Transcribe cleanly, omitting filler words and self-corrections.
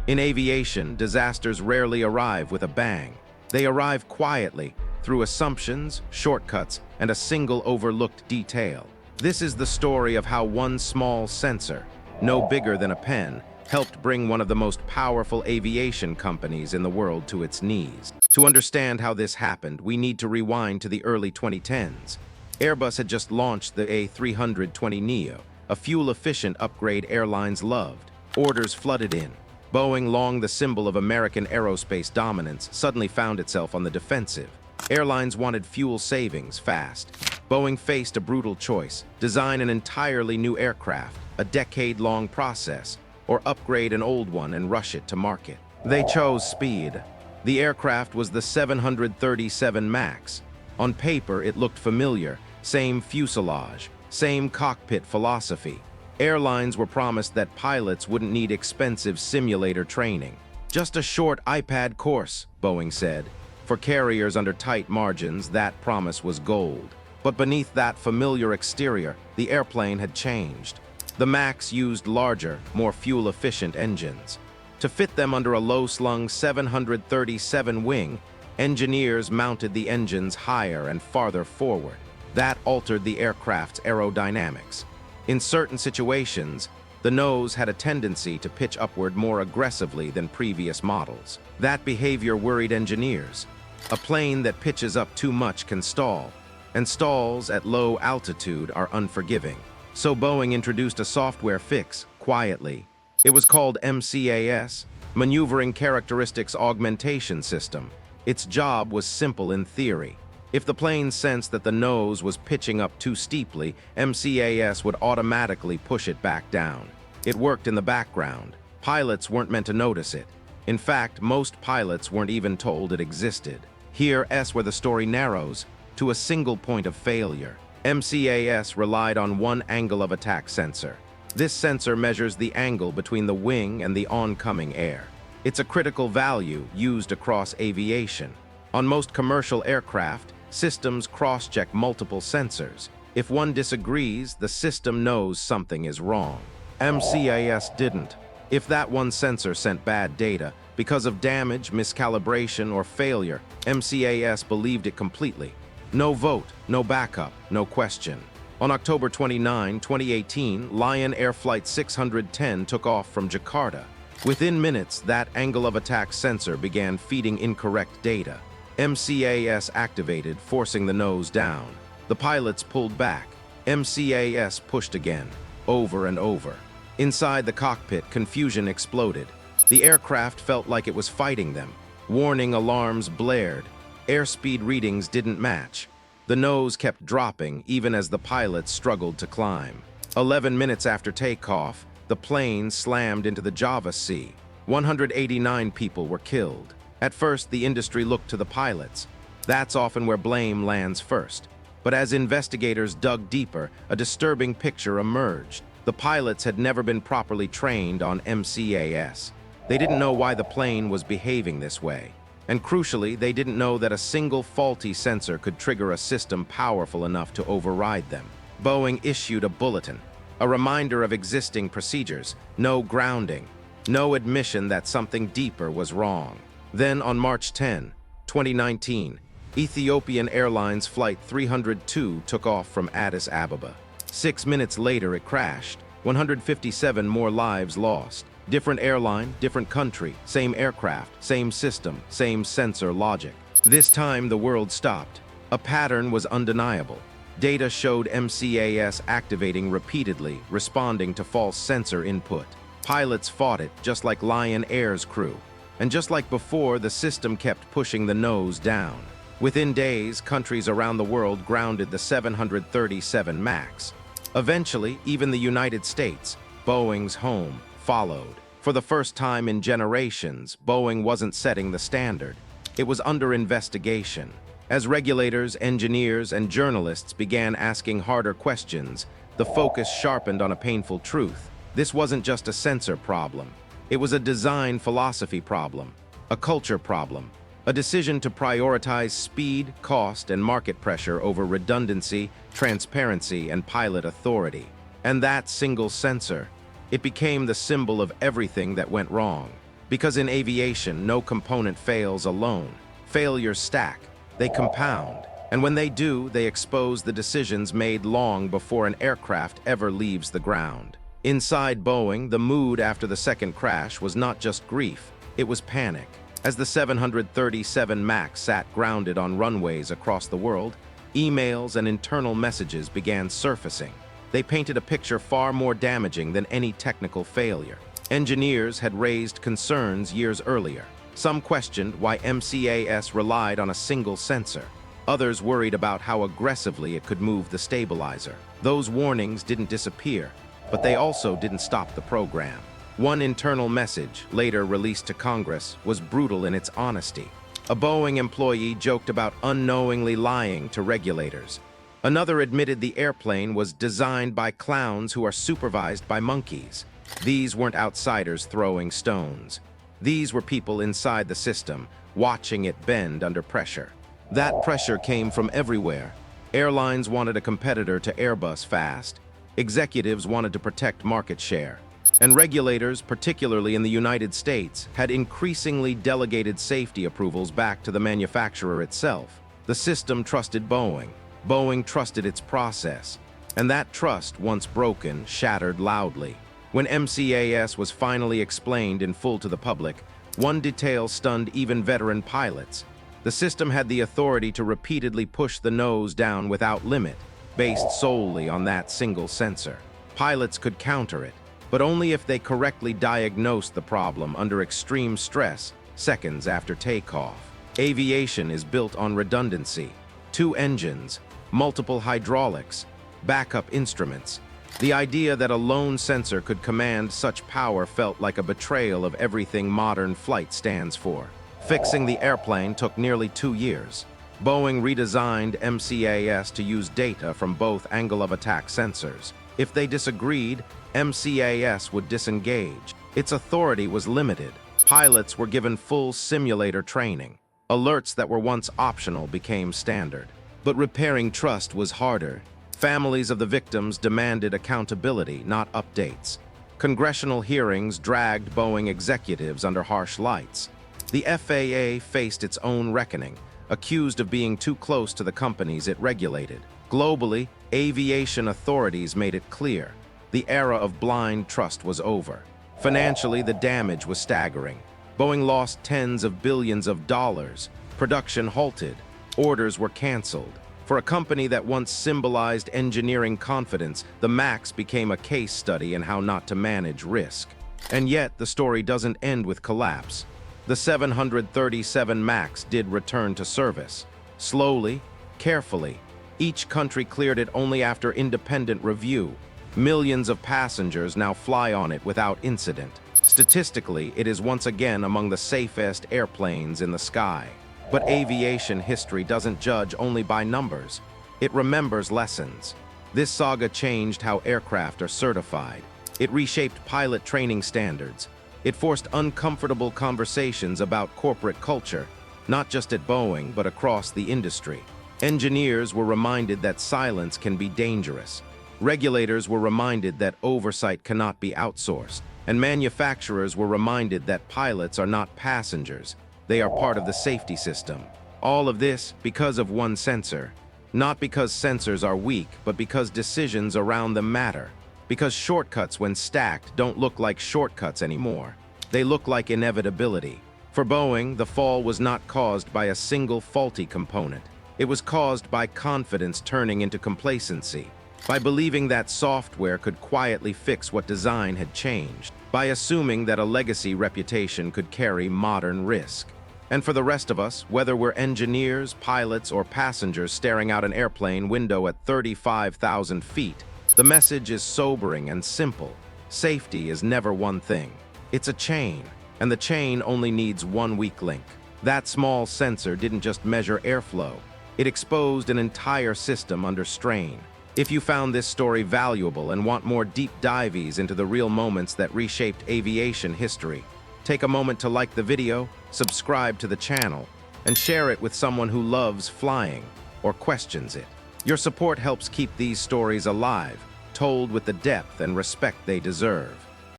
In aviation, disasters rarely arrive with a bang. They arrive quietly, through assumptions, shortcuts, and a single overlooked detail. This is the story of how one small sensor, no bigger than a pen, helped bring one of the most powerful aviation companies in the world to its knees. To understand how this happened, we need to rewind to the early 2010s. Airbus had just launched the A320neo, a fuel-efficient upgrade airlines loved. Orders flooded in. Boeing, long the symbol of American aerospace dominance, suddenly found itself on the defensive. Airlines wanted fuel savings fast. Boeing faced a brutal choice: design an entirely new aircraft, a decade-long process, or upgrade an old one and rush it to market. They chose speed. The aircraft was the 737 MAX. On paper, it looked familiar: same fuselage, same cockpit philosophy. Airlines were promised that pilots wouldn't need expensive simulator training. Just a short iPad course, Boeing said. For carriers under tight margins, that promise was gold. But beneath that familiar exterior, the airplane had changed. The MAX used larger, more fuel-efficient engines. To fit them under a low-slung 737 wing, engineers mounted the engines higher and farther forward. That altered the aircraft's aerodynamics. In certain situations, the nose had a tendency to pitch upward more aggressively than previous models. That behavior worried engineers. A plane that pitches up too much can stall, and stalls at low altitude are unforgiving. So Boeing introduced a software fix, quietly. It was called MCAS, Maneuvering Characteristics Augmentation System. Its job was simple in theory. If the plane sensed that the nose was pitching up too steeply, MCAS would automatically push it back down. It worked in the background. Pilots weren't meant to notice it. In fact, most pilots weren't even told it existed. Here's where the story narrows to a single point of failure. MCAS relied on one angle of attack sensor. This sensor measures the angle between the wing and the oncoming air. It's a critical value used across aviation. On most commercial aircraft, systems cross-check multiple sensors. If one disagrees, the system knows something is wrong. MCAS didn't. If that one sensor sent bad data, because of damage, miscalibration, or failure, MCAS believed it completely. No vote, no backup, no question. On October 29, 2018, Lion Air Flight 610 took off from Jakarta. Within minutes, that angle of attack sensor began feeding incorrect data. MCAS activated, forcing the nose down. The pilots pulled back. MCAS pushed again, over and over. Inside the cockpit, confusion exploded. The aircraft felt like it was fighting them. Warning alarms blared. Airspeed readings didn't match. The nose kept dropping even as the pilots struggled to climb. 11 minutes after takeoff, the plane slammed into the Java Sea. 189 people were killed. At first, the industry looked to the pilots. That's often where blame lands first. But as investigators dug deeper, a disturbing picture emerged. The pilots had never been properly trained on MCAS. They didn't know why the plane was behaving this way. And crucially, they didn't know that a single faulty sensor could trigger a system powerful enough to override them. Boeing issued a bulletin, a reminder of existing procedures: no grounding, no admission that something deeper was wrong. Then on March 10, 2019, Ethiopian Airlines Flight 302 took off from Addis Ababa. 6 minutes later, it crashed. 157 more lives lost. Different airline, different country, same aircraft, same system, same sensor logic. This time, the world stopped. A pattern was undeniable. Data showed MCAS activating repeatedly, responding to false sensor input. Pilots fought it, just like Lion Air's crew. And just like before, the system kept pushing the nose down. Within days, countries around the world grounded the 737 MAX. Eventually, even the United States, Boeing's home, followed. For the first time in generations, Boeing wasn't setting the standard. It was under investigation. As regulators, engineers, and journalists began asking harder questions, the focus sharpened on a painful truth. This wasn't just a sensor problem. It was a design philosophy problem, a culture problem, a decision to prioritize speed, cost, and market pressure over redundancy, transparency, and pilot authority. And that single sensor, it became the symbol of everything that went wrong. Because in aviation, no component fails alone. Failures stack, they compound, and when they do, they expose the decisions made long before an aircraft ever leaves the ground. Inside Boeing, the mood after the second crash was not just grief, it was panic. As the 737 MAX sat grounded on runways across the world, emails and internal messages began surfacing. They painted a picture far more damaging than any technical failure. Engineers had raised concerns years earlier. Some questioned why MCAS relied on a single sensor. Others worried about how aggressively it could move the stabilizer. Those warnings didn't disappear, but they also didn't stop the program. One internal message, later released to Congress, was brutal in its honesty. A Boeing employee joked about unknowingly lying to regulators. Another admitted the airplane was designed by clowns who are supervised by monkeys. These weren't outsiders throwing stones. These were people inside the system, watching it bend under pressure. That pressure came from everywhere. Airlines wanted a competitor to Airbus fast. Executives wanted to protect market share. And regulators, particularly in the United States, had increasingly delegated safety approvals back to the manufacturer itself. The system trusted Boeing. Boeing trusted its process. And that trust, once broken, shattered loudly. When MCAS was finally explained in full to the public, one detail stunned even veteran pilots. The system had the authority to repeatedly push the nose down without limit, based solely on that single sensor. Pilots could counter it, but only if they correctly diagnosed the problem under extreme stress seconds after takeoff. Aviation is built on redundancy. 2 engines, multiple hydraulics, backup instruments. The idea that a lone sensor could command such power felt like a betrayal of everything modern flight stands for. Fixing the airplane took nearly 2 years. Boeing redesigned MCAS to use data from both angle of attack sensors. If they disagreed, MCAS would disengage. Its authority was limited. Pilots were given full simulator training. Alerts that were once optional became standard. But repairing trust was harder. Families of the victims demanded accountability, not updates. Congressional hearings dragged Boeing executives under harsh lights. The FAA faced its own reckoning, accused of being too close to the companies it regulated. Globally, aviation authorities made it clear the era of blind trust was over. Financially, the damage was staggering. Boeing lost tens of billions of dollars. Production halted. Orders were canceled. For a company that once symbolized engineering confidence, the MAX became a case study in how not to manage risk. And yet, the story doesn't end with collapse. The 737 MAX did return to service. Slowly, carefully. Each country cleared it only after independent review. Millions of passengers now fly on it without incident. Statistically, it is once again among the safest airplanes in the sky. But aviation history doesn't judge only by numbers. It remembers lessons. This saga changed how aircraft are certified. It reshaped pilot training standards. It forced uncomfortable conversations about corporate culture, not just at Boeing, but across the industry. Engineers were reminded that silence can be dangerous. Regulators were reminded that oversight cannot be outsourced. And manufacturers were reminded that pilots are not passengers. They are part of the safety system. All of this because of one sensor. Not because sensors are weak, but because decisions around them matter. Because shortcuts, when stacked, don't look like shortcuts anymore. They look like inevitability. For Boeing, the fall was not caused by a single faulty component. It was caused by confidence turning into complacency. By believing that software could quietly fix what design had changed. By assuming that a legacy reputation could carry modern risk. And for the rest of us, whether we're engineers, pilots, or passengers staring out an airplane window at 35,000 feet, the message is sobering and simple. Safety is never one thing. It's a chain, and the chain only needs one weak link. That small sensor didn't just measure airflow. It exposed an entire system under strain. If you found this story valuable and want more deep dives into the real moments that reshaped aviation history, take a moment to like the video, subscribe to the channel, and share it with someone who loves flying or questions it. Your support helps keep these stories alive, told with the depth and respect they deserve.